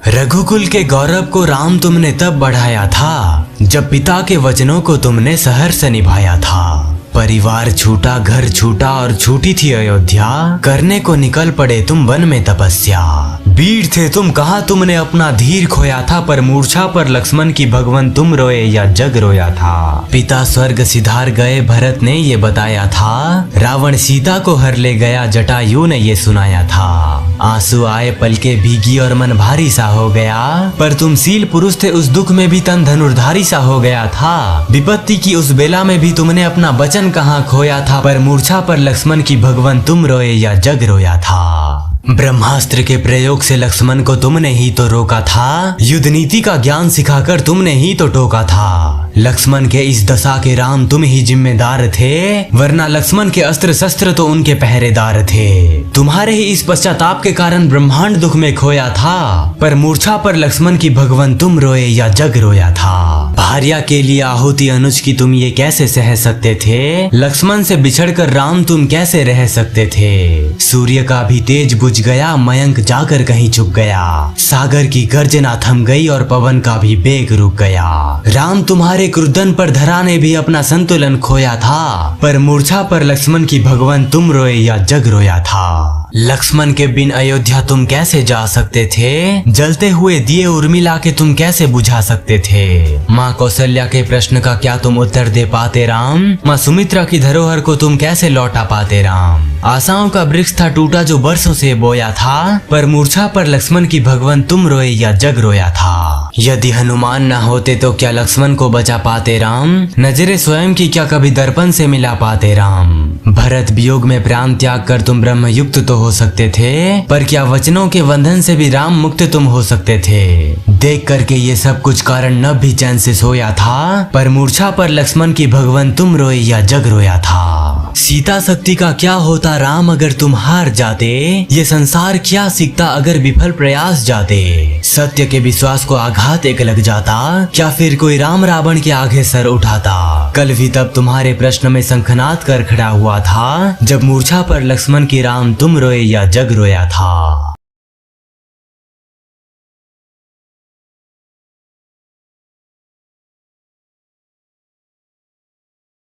रघुकुल के गौरव को राम तुमने तब बढ़ाया था जब पिता के वचनों को तुमने सहर्ष निभाया था। परिवार छूटा, घर छूटा और छूटी थी अयोध्या, करने को निकल पड़े तुम वन में तपस्या। वीर थे तुम, कहाँ तुमने अपना धीर खोया था, पर मूर्छा पर लक्ष्मण की भगवन तुम रोए या जग रोया था। पिता स्वर्ग सिधार गए भरत ने ये बताया था, रावण सीता को हर ले गया जटायु ने ये सुनाया था। आंसू आए पलके भीगी और मन भारी सा हो गया, पर तुम शील पुरुष थे उस दुख में भी तन धनुर्धारी सा हो गया था। विपत्ति की उस बेला में भी तुमने अपना वचन कहाँ खोया था, पर मूर्छा पर लक्ष्मण की भगवन तुम रोए या जग रोया था। ब्रह्मास्त्र के प्रयोग से लक्ष्मण को तुमने ही तो रोका था, युद्ध नीति का ज्ञान सिखाकर तुमने ही तो टोका था। लक्ष्मण के इस दशा के राम तुम ही जिम्मेदार थे, वरना लक्ष्मण के अस्त्र शस्त्र तो उनके पहरेदार थे। तुम्हारे ही इस पश्चाताप के कारण ब्रह्मांड दुख में खोया था, पर मूर्छा पर लक्ष्मण की भगवन तुम रोए या जग रोया था। भार्या के लिए आहुति अनुज की तुम ये कैसे सह सकते थे, लक्ष्मण से बिछड़कर राम तुम कैसे रह सकते थे। सूर्य का भी तेज बुझ गया, मयंक जाकर कहीं छुप गया, सागर की गर्जना थम गई और पवन का भी बेग रुक गया। राम तुम्हारे क्रुद्धन पर धरा ने भी अपना संतुलन खोया था, पर मूर्छा पर लक्ष्मण की भगवन तुम रोए या जग रोया था। लक्ष्मण के बिन अयोध्या तुम कैसे जा सकते थे, जलते हुए दिए उर्मिला के तुम कैसे बुझा सकते थे। माँ कौशल्या के प्रश्न का क्या तुम उत्तर दे पाते राम, माँ सुमित्रा की धरोहर को तुम कैसे लौटा पाते राम। आशाओं का वृक्ष था टूटा जो बरसों से बोया था, पर मूर्छा पर लक्ष्मण की भगवन तुम रोए या जग रोया था। यदि हनुमान न होते तो क्या लक्ष्मण को बचा पाते राम, नजरे स्वयं की क्या कभी दर्पण से मिला पाते राम। भरत वियोग में प्राण त्याग कर तुम ब्रह्म युक्त तो हो सकते थे, पर क्या वचनों के बंधन से भी राम मुक्त तुम हो सकते थे। देख करके ये सब कुछ कारण नभ भी चैन से सोया था, पर मूर्छा पर लक्ष्मण की भगवन तुम रोए या जग रोया था। सीता शक्ति का क्या होता राम अगर तुम हार जाते, ये संसार क्या सीखता अगर विफल प्रयास जाते। सत्य के विश्वास को आघात एक लग जाता, क्या फिर कोई राम रावण के आगे सर उठाता। कल भी तब तुम्हारे प्रश्न में शंखनाद कर खड़ा हुआ था, जब मूर्छा पर लक्ष्मण की राम तुम रोए या जग रोया था।